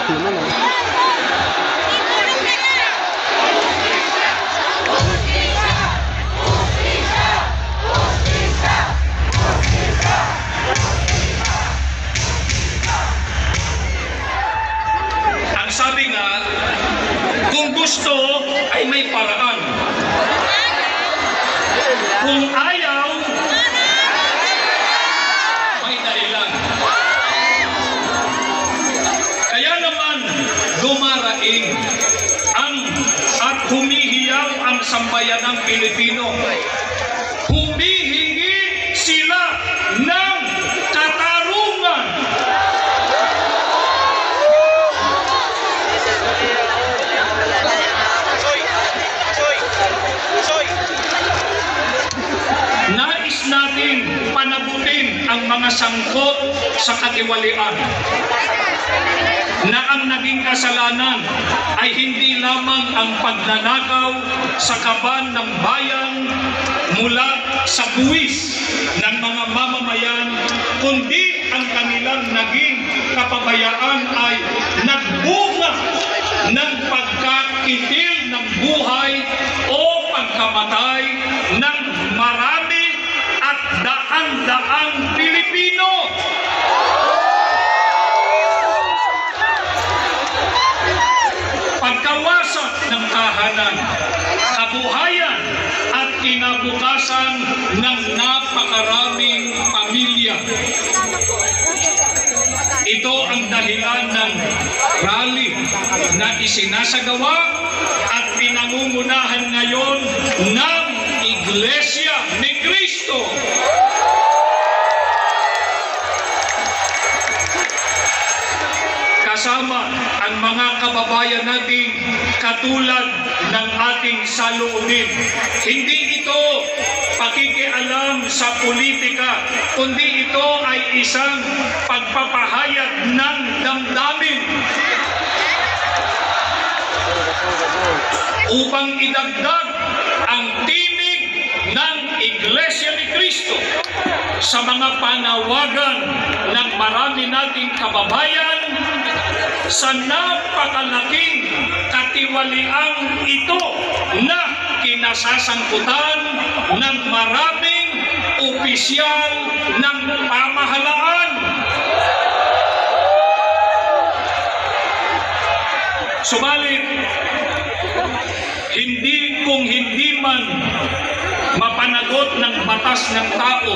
Basinan eh. Ang sabi nga, kung gusto ay may paraan. Kung ayaw, may dahilan. Kaya naman dumaraing at humihiyaw ang sambayanang Pilipino. Humihingi sila ng katarungan. Nais natin panagutin ang mga sangkot sa katiwalian na ang naging kasalanan ay hindi lamang ang pagnanakaw sa kaban ng bayan mula sa buwis ng mga mamamayan, kundi ang kanilang naging kapabayaan ay nagbunga ng pagkakitil ng buhay o pagkamatay ng marami at daan-daang Pilipino. Pagkawasak ng tahanan, kabuhayan at kinabukasan ng napakaraming pamilya. Ito ang dahilan ng rally na isinasagawa at pinangungunahan ngayon ng Iglesia ni Cristo. Kasama ang mga kababayan natin katulad ng ating saloobin. Hindi ito pakikialam sa politika, kundi ito ay isang pagpapahayag ng damdamin upang idagdag ang tinig ng Iglesia ni Cristo sa mga panawagan ng marami nating kababayan sa napakalaking katiwaliang ito na kinasasangkutan ng maraming opisyal ng pamahalaan. Subalit, kung hindi man mapanagot ng batas ng tao